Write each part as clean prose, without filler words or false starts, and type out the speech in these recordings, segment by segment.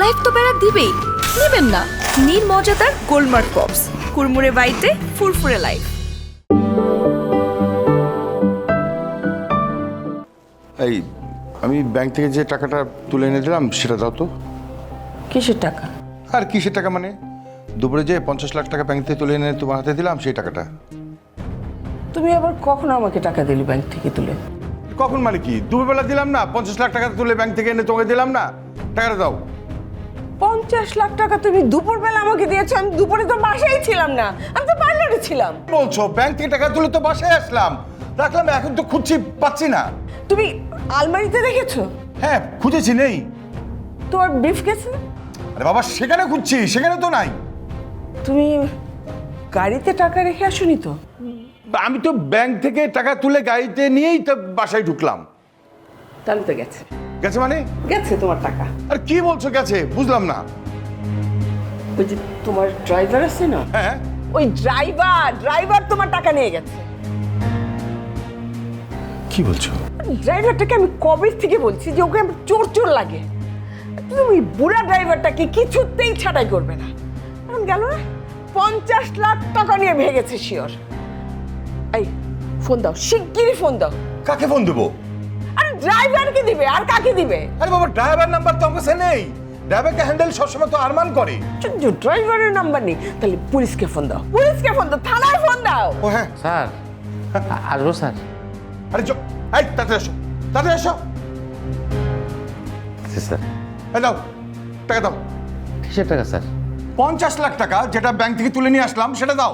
Life তো প্যারা দিবেই, নেবেন না? নির্মজাদার গোলমার্ক পপস, কুড়মুড়ে বাইটে ফুরফুরে লাইফ। এই আমি ব্যাংক থেকে যে টাকাটা তুলে এনে দিলাম সেটা দাও তো। কিসের টাকা? আর কিসের টাকা মানে? দুপুরে যে 50 লাখ টাকা ব্যাংক থেকে তুলে এনে তোমার হাতে দিলাম সেই টাকাটা। তুমি আবার কখন আমাকে টাকা দিলি ব্যাংক থেকে তুলে? কখন মানে কি? দুপুরবেলা দিলাম না? 50 লাখ টাকা তুলে ব্যাংক থেকে এনে তোমাকে দিলাম না? টাকাটা দাও। 50 লাখ টাকা তুমি দুপুরবেলা আমাকে দিয়েছো? আমি দুপুরে তো বাসায় ছিলাম না, আমি তো পার্লারে ছিলাম। বলছো ব্যাংক থেকে টাকা তুলে তো বাসায় আসলাম, রাখলাম, এখন তো খুঁজছি পাচ্ছি না। তুমি আলমারিতে রেখেছো? হ্যাঁ খুঁজেছি, নেই। তোমার ব্রিফ কেসে? আরে বাবা সেখানে খুঁজছি, সেখানে তো নাই। তুমি গাড়িতে টাকা রেখে আসোনি তো? আমি তো ব্যাংক থেকে টাকা তুলে গাড়িতে নিয়েই তো বাসায় ঢুকলাম। তাহলে তো গেছে। গেছে মানে? গেছে তোমার টাকা। আর কি বলছো গেছে? বুঝলাম না। ওই যে তোমার ড্রাইভার আছে না, হ্যাঁ ওই ড্রাইভার তোমার টাকা নিয়ে গেছে। কি বলছো? ড্রাইভারটাকে আমি কবে থেকে বলছি যে ওকে আমার চোর চোর লাগে। তুমি বুড়া ড্রাইভারটাকে কিছুতেই ছাঁটাই করবে না। এখন গেল না, 50 লাখ টাকা নিয়ে ভেগেছে শিওর। এই ফোন দাও, শিগগিরই ফোন দাও। কাকে ফোন দেবো? আরে ড্রাইভারকে দিবে, আর কাকে দিবে? আরে বাবা ড্রাইভার নাম্বার তো আমার কাছে নেই। ড্রাইভারকে হ্যান্ডেল সবসময় তো আরমান করে। ড্রাইভারের নাম্বার নেই, তাহলে পুলিশকে ফোন দাও, পুলিশকে ফোন দাও, থানায় ফোন দাও। ও হ্যাঁ, স্যার আসবো স্যার? আরে এই তাড়াতাড়ি এসো, তাড়াতাড়ি এসো। জি স্যার। এই দাও টাকা দাও। কিসের টাকা স্যার? 50 লাখ টাকা যেটা ব্যাংক থেকে তুলে নিয়ে আসলাম সেটা দাও।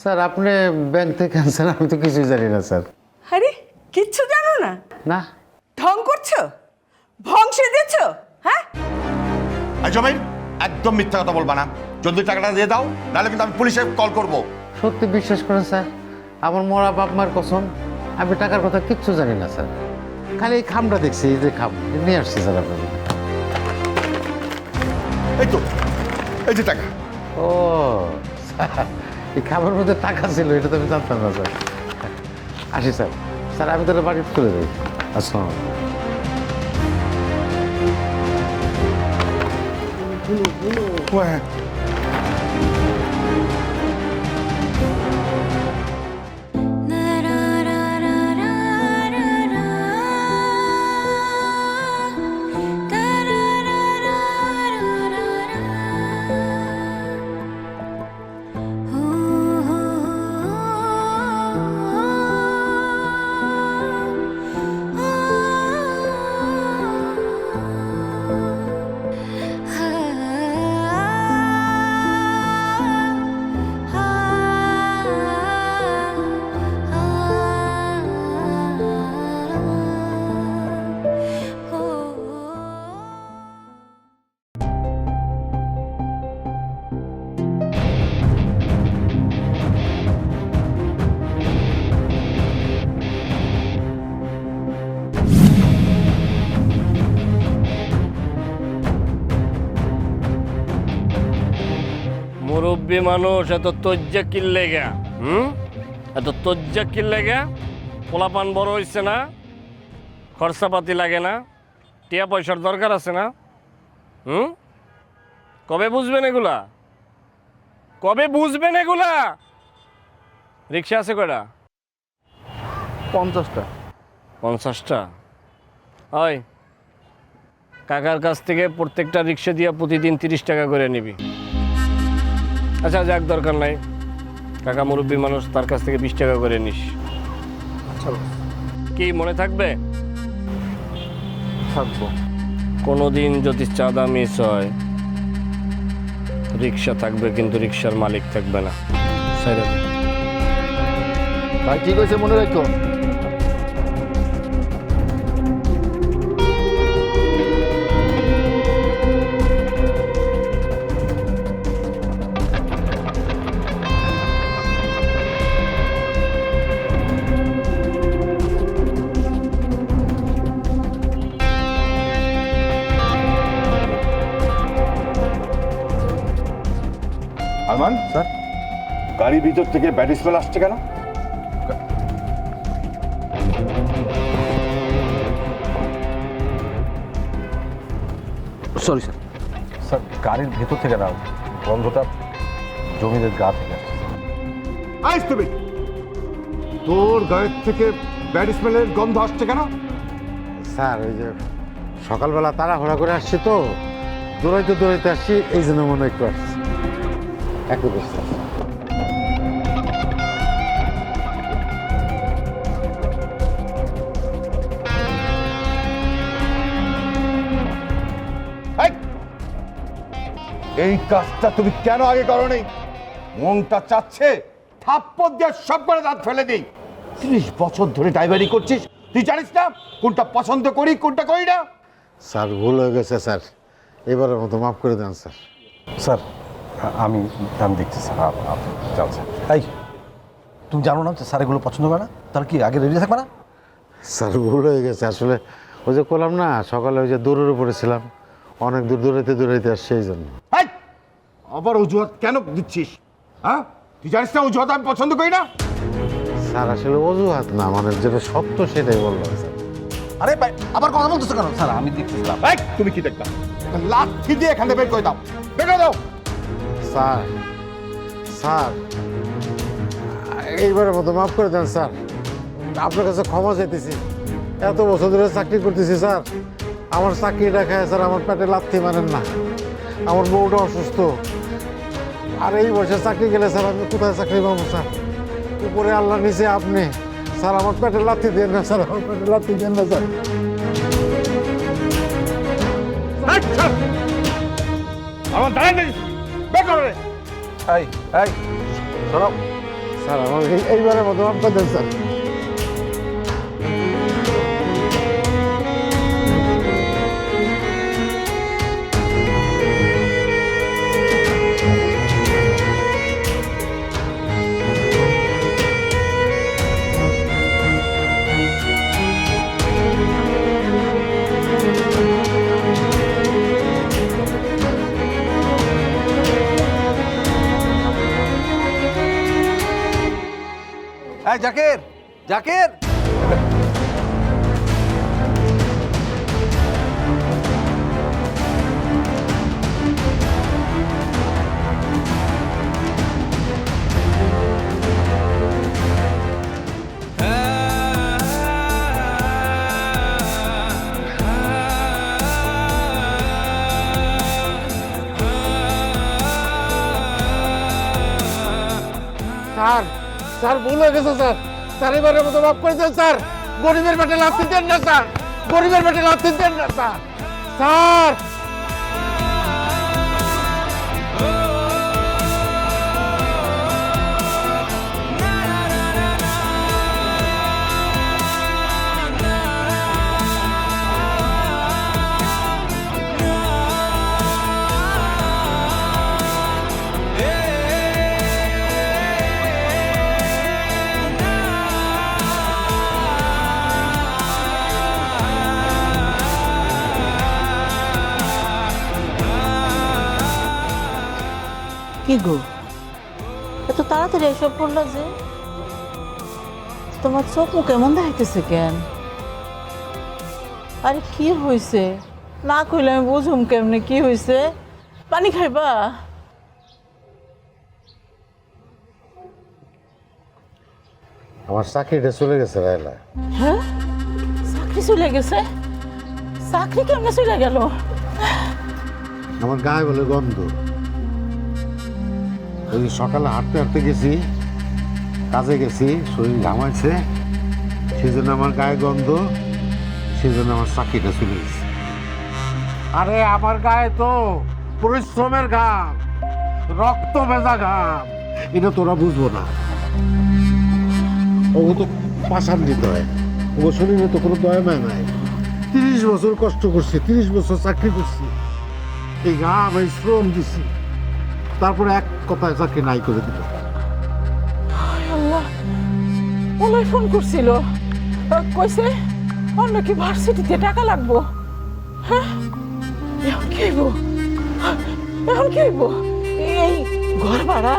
স্যার আপনি ব্যাংক থেকে আনছেন, আমি তো কিছুই জানি না স্যার। আরে কিচ্ছু জানো না? না। ঢং করছো, ভং সেজেছো, হ্যাঁ? এই জমাই একদম মিথ্যা কথা বলবা না। জলদি টাকাটা দিয়ে দাও, নাহলে কিন্তু আমি পুলিশে কল করব। সত্যি বিশ্বাস করেন স্যার, আমার মরা বাপ মার কসম, আমি টাকার কথা কিচ্ছু জানি না স্যার। খালি এই খামটা দেখছি, এই যে খাম নিয়ে আসছি স্যার আপনাকে। এই তো এই যে টাকা। ও স্যার, এই খামের মধ্যে টাকা ছিল, এটা তো আমি জানতাম না স্যার। আসি স্যার। স্যার আমি তাহলে বাড়ি চলে যাই। আসসালাম। ও হ্যাঁ, মুরব্বী মানুষ এত তজ্জা কিনলে গা, এত তজ্জা কিনলে গা? পোলাপান বড় হইছে না, খরচাপাতি লাগে না, টিয়া পয়সার দরকার আছে না? কবে বুঝবেন এগুলা? কবে বুঝবেন এগুলা? রিক্সা আছে কয়টা? 50টা। 50টা? ওই কাকার কাছ থেকে প্রত্যেকটা রিক্সা দিয়া প্রতিদিন 30 টাকা করে নিবি। আচ্ছা যাক, দরকার নাই, কাকা মুরব্বী মানুষ, তার কাছ থেকে 20 টাকা করে নিস। আচ্ছা কি মনে থাকবে? থাকবো। কোনোদিন যদি চাঁদা মিস হয়, রিক্সা থাকবে কিন্তু রিক্সার মালিক থাকবে না। ভাই ঠিক হয়েছে, মনে রাখো। আরমান স্যার গাড়ির ভিতর থেকে ব্যাড স্মেল আসছে কেন? Sorry sir. স্যার গাড়ির ভেতর থেকে না, গন্ধটা জমিদের গা থেকে আসছে। আইস তুমি, তোর গায়ের থেকে ব্যাড স্মেলের গন্ধ আসছে কেন? স্যার ওই যে সকালবেলা তাড়াহুড়া করে আসছি তো, দৌড়াইতে দৌড়াইতে আসছি, এই জন্য মনে হয় একটু আসছি। একটু বুঝতে এই! এই কাজটা তুমি কেন আগে করোনি? মনটা চাচ্ছে থাপ্পড় দিয়ে সব করে দাঁত ফেলে দিই। 30 বছর ধরে ড্রাইভারি করছিস, তুই জানিস না কোনটা পছন্দ করি কোনটা করি না? স্যার, ভুল হয়ে গেছে স্যার, এবারের মতো মাফ করে দেন স্যার। স্যার আমি আমি দেখছি স্যার, আপনি যান স্যার। এই তুমি জানো না যে স্যার এগুলো পছন্দ করে না? তাহলে কি আগে রেডি থাকবে না? স্যার ভুল হয়ে গেছে আসলে, ওই যে করলাম না সকালে ওই যে দৌড়ের উপরে ছিলাম, অনেক দূর দৌড়াইতে দৌড়াইতে আসছে এই জন্য। এই! আবার অজুহাত কেন দিচ্ছিস? হ্যাঁ, তুই জানিস না অজুহাত আমি পছন্দ করি না? স্যার আসলে অজুহাত না, মানে যেটা সত্য সেটাই বললাম স্যার। আরে ভাই আবার কথা বলতেছো কেন? স্যার আমি দেখতেছিলাম। এই, তুমি কি দেখলা? লাঠি দিয়ে এখান থেকে বের করে দাও, বের করে দাও। স্যার স্যার এইবারের মতো মাফ করে দেন স্যার, আপনার কাছে ক্ষমা চাইতেছি। এত বছর ধরে চাকরি করতেছি স্যার, আমার চাকরিটা খায় স্যার, আমার পেটে লাথি মারেন না, আমার বউটা অসুস্থ, আর এই বয়সে চাকরি গেলে স্যার আমি কোথায় চাকরি পাবো স্যার? উপরে আল্লাহ নিচে আপনি স্যার, আমার পেটে লাথি দেন না স্যার, আমার পেটে লাথি দেন না স্যার। এই, ছাড়। আমার দাঁড়ান নেই, বের করো রে। এই এই শোনো, স্যার আমার এইবারের মতো মাফ করে দেন স্যার। এই জাকির, জাকির স্যার স্যার ভুল হয়ে গেছে স্যার, স্যার এবারের মতো মাফ করে দেন স্যার, গরিবের পেটে লাথি দেন না স্যার, গরিবের পেটে লাথি দেন না স্যার। স্যার কি গো, এত তাড়াতাড়ি এসব পড়লো যে? তোমার চোখ মুখ কেমন দেখাইতেছে কেন? আরে কি হয়েছে? না কইলে আমি বুঝুম কেমনে কি হয়েছে। পানি খাইবা? আমার চাকরিটা চলে গেছে রায়লা। হ্যাঁ, চাকরি চলে গেছে? চাকরি কেমনে চলে গেল? আমার গায়ে বলে গন্ধ, ওই সকালে হাঁটতে হাঁটতে গেছি, কাজে গেছি, শরীর ঘামাইছে, সেজন্য আমার গায়ে গন্ধ, সেজন্য আমার চাকরিটা চলে গেছে। আরে আমার গায়ে তো পরিশ্রমের ঘাম, রক্ত ভেজা ঘাম, এটা তোরা বুঝবো না। ও তো পাশান দিতে হয়, ও শরীরে তো কোনো দয়া মায় নাই। 30 বছর কষ্ট করছি, 30 বছর চাকরি করছি, এই ঘাম এই শ্রম দিছি, তারপরে এক কথায় চাকরি নাই করে দিল। আল্লাহ, ওলাই ফোন করছিল, কইছে অন্য কি ভার্সিটিতে টাকা লাগবো। হ্যাঁ, এখন কি হইব? এখন কি হইব? এই ঘর ভাড়া,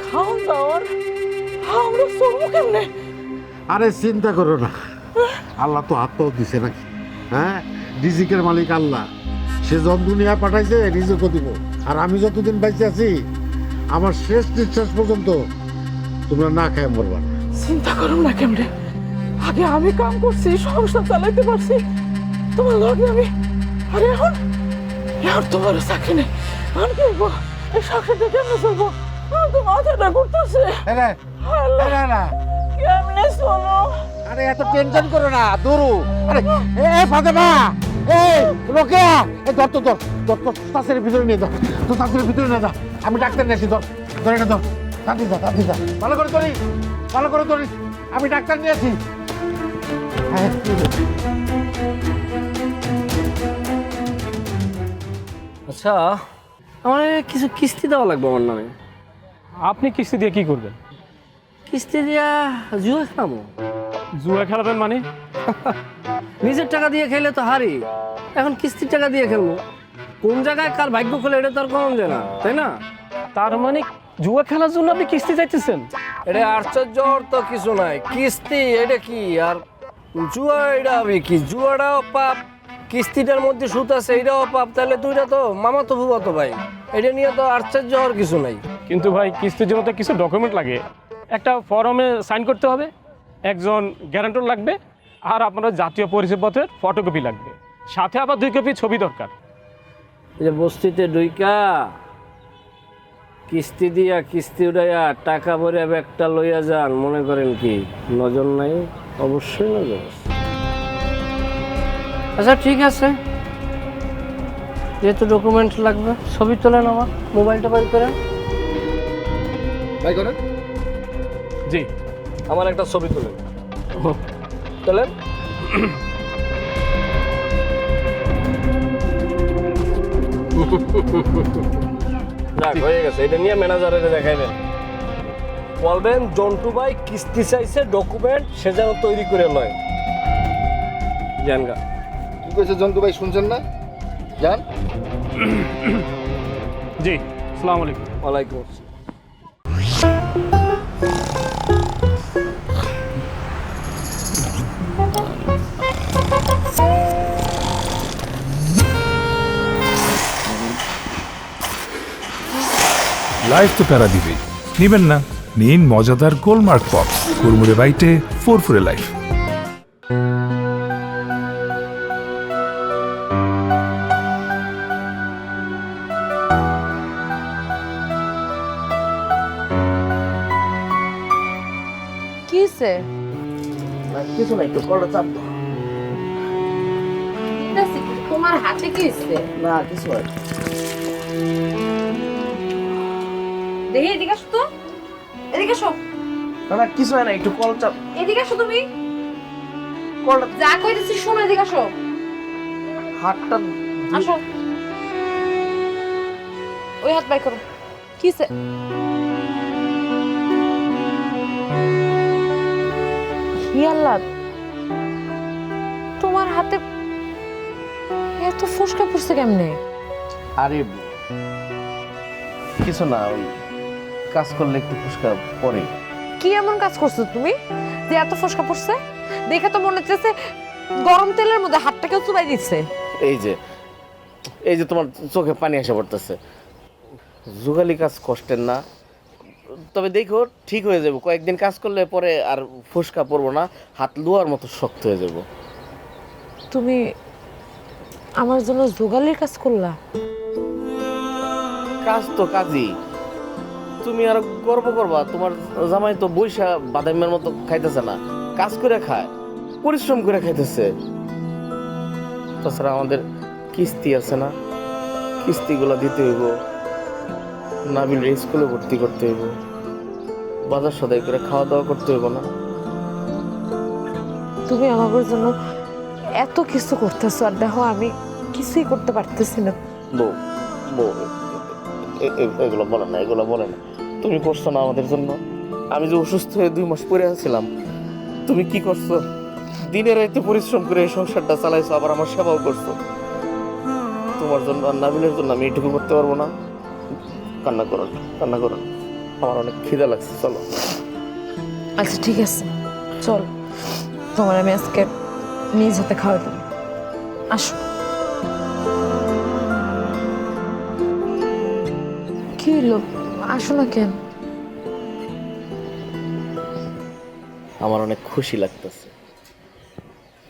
খাওয়ান দাওয়ার, আমরা চলবো কেমনে? আরে চিন্তা করো না, আল্লাহ তো হাত পাও দিছে নাকি? হ্যাঁ, রিজিকের মালিক আল্লাহ, সে যত দুনিয়া পাঠাইছে রিজিকও দিব। আর আমি যতদিন বেঁচে আছি আমার শেষ নিঃশ্বাস পর্যন্ত তোমরা না খায় মরবা না। চিন্তা করো না কেমনে, আগে আমি কাম করছি, সংসার চালাইতে পারছি, তোমার লগে আমি। আরে এখন এখন তোমার চাকরি নেই, আর কি হইব? এই সংসারটা কেমনে চলবো? আমার তো মাথাটা ঘুরতেছে। কেমনে চলো? আরে এত টেনশন করো না, দৌড়ু। আরে এ ফাতেমা, এই রোকেয়া, এই ধর তো ধর ধর তো তাসের ভিতরে নিয়ে যাও, তো তাসের ভিতরে নিয়ে যা, আমি ডাক্তার নিয়ে আসি। ধর ধর এটা ধর, তাঁতি যা, তাঁতি যা, ভালো করে ধরি, ভালো করে ধরি, আমি ডাক্তার নিয়ে আসি। হ্যাঁ আচ্ছা, আমার কিছু কিস্তি দেওয়া লাগবে আমার নামে। আপনি কিস্তি দিয়ে কি করবেন? কিস্তি দিয়া জুয়া খেলামো। জুয়া খেলাবেন মানে? নিজের টাকা দিয়ে খেলে তো হারি, এখন কিস্তির টাকা দিয়ে খেলবো। কোন জায়গায় কার ভাগ্য খোলে এটা তো আর কম যায় না, তাই না? তার মানে জুয়া খেলার জন্য আপনি কিস্তি চাইতেছেন? এটা আশ্চর্য তো কিছু নাই। কিস্তি এটা কি আর জুয়া, এটা আমি কি? জুয়াটাও পাপ, কিস্তিটার মধ্যে সুদ আছে এটাও পাপ, তাহলে দুইটা তো মামা তো ভুয়া তো ভাই, এটা নিয়ে তো আশ্চর্য হওয়ার কিছু নাই। কিন্তু ভাই কিস্তির জন্য তো কিছু ডকুমেন্ট লাগে, একটা ফর্মে সাইন করতে হবে, একজন গ্যারান্টর লাগবে, আর আপনার জাতীয় পরিচয়পত্রের ফটোকপি লাগবে, সাথে আবার 2 কপি ছবি দরকার। এই যে বস্তিতে ডুইকা কিস্তি দিয়া কিস্তি উড়াইয়া টাকা ভরে ব্যাগটা লইয়া যান, মনে করেন কি নজর নাই? অবশ্যই নজর আছে। আচ্ছা ঠিক আছে, যেহেতু ডকুমেন্ট লাগবে, ছবি তোলেন, আমার মোবাইলটা বাইর করেন। বাই করেন। জি। আমার একটা ছবি তোলেন, তোলেন। যাক, হয়ে গেছে। এটা নিয়ে ম্যানেজারের দেখাইবেন, বলবেন জন্টু ভাই কিস্তি চাইছে, ডকুমেন্ট সে যেন তৈরি করে লয়। জানগা কি কইছে জন্তু ভাই, শুনছেন না? জান। জি, আসসালামু আলাইকুম। ওয়ালাইকুম আসসালাম। লাইফ তো প্যারা দিবেই, নিবেন না? নিন মজাদার গোলমার্ক পপস, কুরমুরে বাইটে ফুরফুরে লাইফ। কিসে কিছু নাই, একটু কলটা চাপ দাও। তোমার হাতে কি হইছে? না কিছু হয় দেখি এদিকে আসো তো, এদিকে আসো, না, কিছু হয় না, একটু কল চাপ। এদিকে আসো তুমি, কলটা যা কইতেছি শোনো, এদিকে আসো, হাতটা আসো, ওই হাত বাই করো। কিসে? আল্লাহ, তোমার হাতে এত ফোসকা পড়ছে কেমনে? আরে কিছু না, ওই কাজ করলে একটু ফুসকা পড়ে। কি এমন কাজ করছো তুমি যে এত ফোসকা পড়ছে? দেখে তো মনে হচ্ছে গরম তেলের মধ্যে হাতটা কেউ চুবাই দিচ্ছে। এই যে তোমার চোখে পানি এসে পড়তেছে। জুগালি কাজ কষ্টের না, তবে দেখো ঠিক হয়ে যাবে। কয়েকদিন কাজ করলে পরে আর ফুসকা পড়বো না, হাত লোহার মতো শক্ত হয়ে যাব। তুমি আমার জন্য জোগালির কাজ করলা? কাজ তো কাজই, তুমি আর গর্ব করবা। তোমার জামাই তো বৈশা বাদামের মতো খাইতেছে না, কাজ করে খায়, পরিশ্রম করে খাইতেছে। তাছাড়া আমাদের কিস্তি আছে না, কিস্তিগুলো দিতে হইব, নাবিল স্কুলে ভর্তি করতে হইব, বাজার সদাই করে খাওয়া দাওয়া করতে হইব না? তুমি আমার জন্য এত কিছু করতেছো, আর দেখো আমি কিছুই করতে পারতেছি না। বউ বউ এগুলো বলে না, এগুলো বলে না। তুমি করছো না আমাদের জন্য? আমি যে অসুস্থ হয়ে 2 মাস পরে আছিলাম, তুমি কি করছো? দিনে রাইতে পরিশ্রম করে এই সংসারটা চালাইছো, আবার আমার সেবাও করছো। তোমার জন্য আর নাবিলের জন্য আমি এটুকু করতে পারবো না? কান্না করো না, কান্না করো না, আমার অনেক খিদা লাগছে। চলো। আচ্ছা ঠিক আছে, চল, তোমার আমি আজকে নিজ হাতে খাওয়া দেবো। আসো। কি হইলো? আসো না কেন? আমার অনেক খুশি লাগতেছে,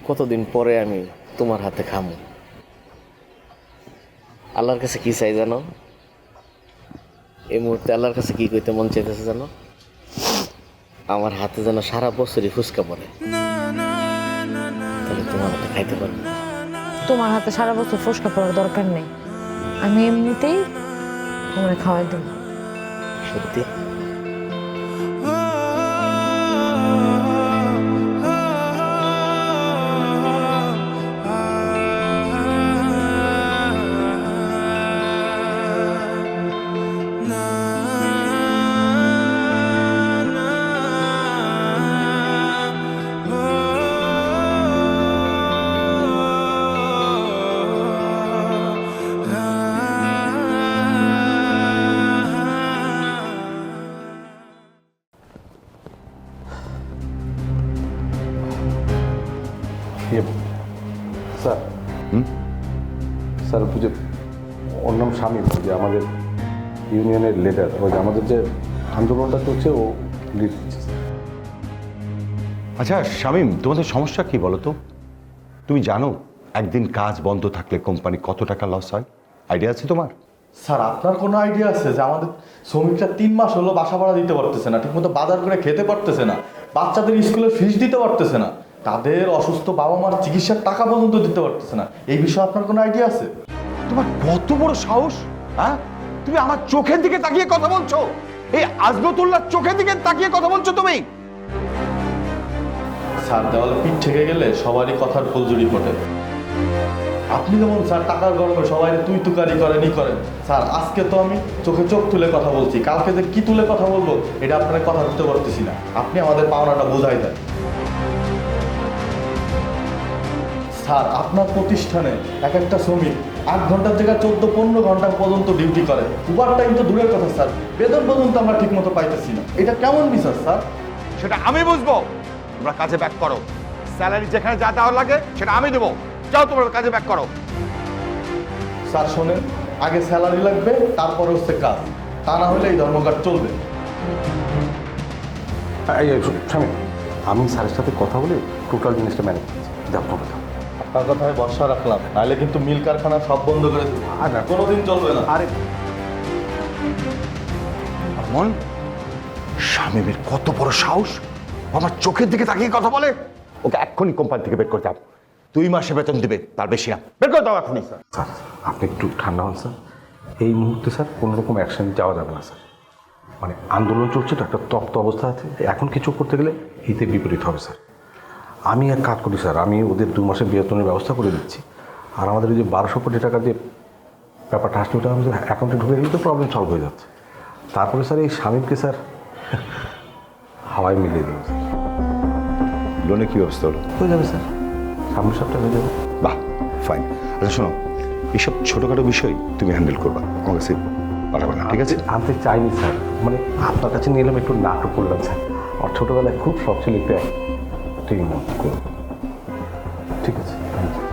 কতদিন পরে আমি তোমার হাতে খামু। আল্লাহর কাছে কি চাই জানো? এই মুহূর্তে আল্লাহর কাছে কি কইতে মন চাইতেছে জানো? আমার হাতে যেন সারা বছরই ফুচকা পড়ে, তাহলে তোমার হাতে খাইতে পারবো। তোমার হাতে সারা বছর ফুসকা পড়ার দরকার নেই, আমি এমনিতেই তোমার খাওয়াই দেবো। সত্যি? স্যার স্যার বুঝে ওর নাম শামীম, যে আমাদের ইউনিয়নের লিডার, ওই যে আমাদের যে আন্দোলনটা চলছে ও লিড দিচ্ছে। আচ্ছা শামীম, তোমাদের সমস্যা কি বলো তো? তুমি জানো একদিন কাজ বন্ধ থাকলে কোম্পানি কত টাকা লস হয়? আইডিয়া আছে তোমার? স্যার আপনার কোনো আইডিয়া আছে যে আমাদের শ্রমিকরা 3 মাস হলো বাসা ভাড়া দিতে পারতেছে না, ঠিকমতো বাজার করে খেতে পারতেছে না, বাচ্চাদের স্কুলের ফিস দিতে পারতেছে না, তাদের অসুস্থ বাবা মার চিকিৎসার টাকা পর্যন্ত দিতে পারতেছে না? এই বিষয়ে আপনার কোনো আইডিয়া আছে? তোমার কত বড় সাহস, হ্যাঁ? তুমি আমার চোখের দিকে তাকিয়ে কথা বলছো? এই আজমতুল্লাহ চোখের দিকে তাকিয়ে কথা বলছো তুমি? স্যার দেওয়ালে পিঠ থেকে গেলে সবারই কথার ফুলজুরি ফোটে। আপনি যেমন স্যার টাকার গরমে সবাই তুই তুকারি করেন ই করেন, স্যার আজকে তো আমি চোখে চোখ তুলে কথা বলছি, কালকে যে কি তুলে কথা বলবো এটা আপনার কথা দিতে পারতেছি না। আপনি আমাদের পাওনাটা বোঝাই দেন। স্যার আপনার প্রতিষ্ঠানে এক একটা শ্রমিক 8 ঘন্টার জায়গায় 14-15 ঘন্টা পর্যন্ত ডিউটি করে, ওভার টাইম তো দূরের কথা স্যার, বেতন পর্যন্ত আমরা ঠিক মতো পাইতেছি না। এটা কেমন বিশ্বাস স্যার? সেটা আমি বুঝবো। তোমরা কাজে ব্যাক করো, স্যালারি যেখানে যা দেওয়ার লাগে সেটা আমি দেবো। যাও তোমরা কাজে ব্যাক করো। স্যার শোনেন, আগে স্যালারি লাগবে, তারপরে হচ্ছে কাজ, তা না হলে এই ধর্মঘট চলবে। শামীম, আমি স্যারের সাথে কথা বলে টোটাল জিনিসটা ম্যানেজ করছি। যাও তোমরা যাও। আপনার কথায় ভরসা রাখলাম, নাহলে কিন্তু মিল কারখানা সব বন্ধ করে দেবো, কোনোদিন চলবে না। আরে মন, শামীমের কত বড় সাহস, আমার চোখের দিকে তাকিয়ে কথা বলে। ওকে এক্ষুনি কোম্পানি থেকে বের করে দাও। 2 মাসে বেতন দেবে, তার বেশি না। বের করে দাও এখনই। স্যার আপনি একটু ঠান্ডা হন স্যার। এই মুহূর্তে স্যার কোনো রকম অ্যাকশন যাওয়া যাবে না স্যার। মানে আন্দোলন চলছে তো, একটা তপ্ত অবস্থা আছে, এখন কিছু করতে গেলে হিতে বিপরীত হবে স্যার। আমি এক কাজ করি স্যার, আমি ওদের 2 মাসের বেতনের ব্যবস্থা করে দিচ্ছি, আর আমাদের ওই যে 1200 কোটি টাকা যে ব্যাপারটা আসছে ওটা আমাদের অ্যাকাউন্টে ঢুকে গেলে তো প্রবলেম সলভ হয়ে যাচ্ছে। তারপরে স্যার এই শামীমকে স্যার হাওয়ায় মিলিয়ে দেবো স্যার। লোনে কি ব্যবস্থা হলো? হয়ে যাবে স্যার, সামনের সপ্তাহে হয়ে যাবে। বাহ, ফাইন। আচ্ছা শোনো, এইসব ছোটোখাটো বিষয় তুমি হ্যান্ডেল করবা, আমার কাছে পাঠাবে না, ঠিক আছে? আনতে চাইনি স্যার, মানে আপনার কাছে নিয়ে এলাম, একটু নাটক করলাম স্যার। আর ছোটোবেলায় খুব শখ ছিল একটু ঠিক করব। ঠিক আছে, থ্যাংক ইউ।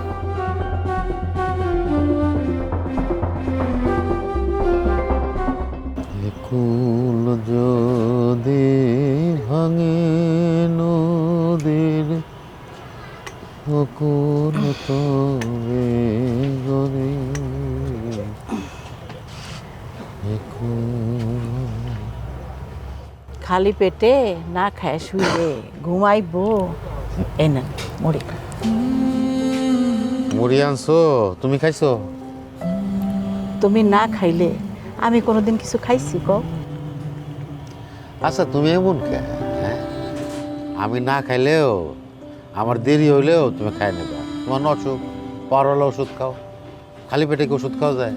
কুল যদি ভাঙে নদীর কুল তবে গরে খালি পেটে না খায় শুইলে ঘুমাইবো। এই না মুড়ি খা। মুড়ি আনছো? তুমি খাইছো? তুমি না খাইলে আমি কোনোদিন কিছু খাইছি কও? আচ্ছা তুমি এমন কে? হ্যাঁ, আমি না খাইলেও আমার দেরি হইলেও তুমি খাই নেবা। তোমার অসুখ, পাওয়ারওয়ালা ওষুধ খাও, খালি পেটে কি ওষুধ খাওয়া যায়?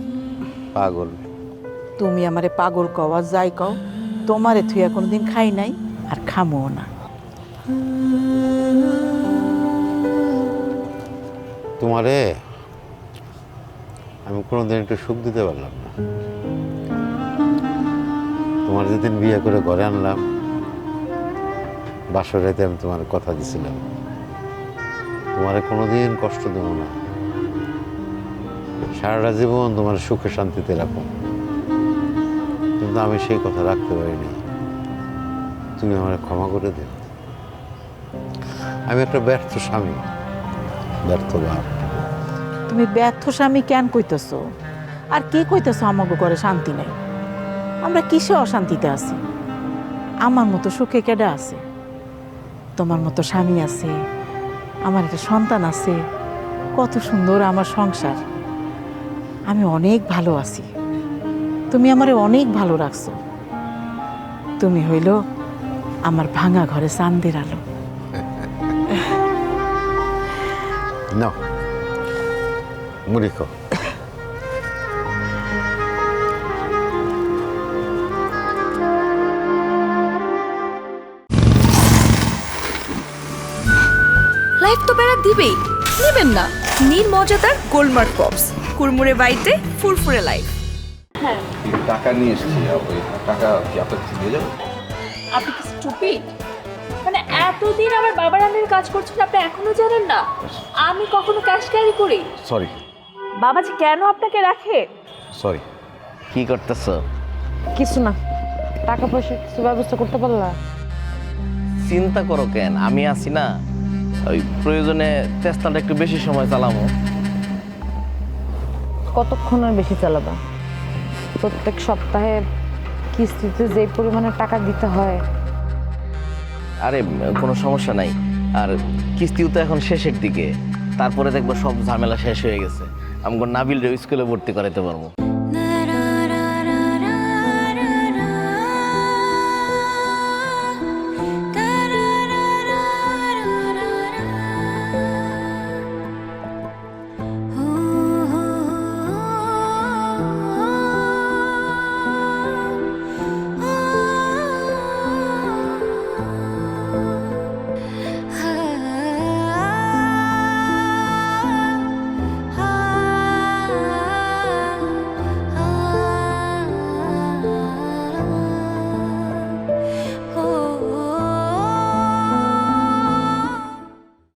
পাগল। তুমি আমারে পাগল কও আর যাই কও, তোমারে থুইয়া কোনোদিন খাই নাই আর খামো না। তোমারে আমি কোনোদিন একটু সুখ দিতে পারলাম না। তোমার যেদিন বিয়ে করে ঘরে আনলাম, বাসর রাতে আমি তোমার কথা দিছিলাম তোমারে কোনোদিন কষ্ট দেবো না, সারাটা জীবন তোমার সুখে শান্তিতে রাখো। কিন্তু আমি সেই কথা রাখতে পারিনি। তুমি আমার ক্ষমা করে দিও। আমি একটা ব্যর্থ স্বামী, ব্যর্থ বাপ। তুমি ব্যর্থ স্বামী কেন কইতেছ? আর কি কইতেছ আমাকে ঘরে শান্তি নাই? আমরা কিসে অশান্তিতে আছি? আমার মতো সুখে কেডা আছে? তোমার মতো স্বামী আছে, আমার একটা সন্তান আছে, কত সুন্দর আমার সংসার। আমি অনেক ভালো আছি। তুমি আমারে অনেক ভালো রাখছো। তুমি হইল আমার ভাঙা ঘরে চাঁদের আলো। নাও মুড়ি খাও। লাইফ তো প্যারা দিবেই, নেবেন না? নিন মজাদার গোলমার্ক পপস, কুরমুরে বাইটে ফুরফুরে লাইফ। টাকা নিয়ে এসেছি, ওই টাকা কি আপনার কাছে দিয়ে যাবো? আপনি কি স্টুপিড? মানে এতদিন আমার বাবার আন্ডারে কাজ করছেন, আপনি এখনো জানেন না আমি কখনো ক্যাশ ক্যারি করি? সরি বাবাজি কেন আপনাকে রাখে? সরি। কি করতেছ? কিছু না, টাকা পয়সা কিছু ব্যবস্থা করতে পারলা? চিন্তা করো কেন, আমি আছি না। ওই প্রয়োজনে চেষ্টাটা একটু বেশি সময় চালামো। কতক্ষণ আর বেশি চালাবা? প্রত্যেক সপ্তাহে কিস্তিতে যে পরিমাণে টাকা দিতে হয়। আরে কোনো সমস্যা নাই, আর কিস্তিও তো এখন শেষের দিকে, তারপরে দেখবো সব ঝামেলা শেষ হয়ে গেছে। আমাকে নাবিল স্কুলে ভর্তি করাইতে পারবো।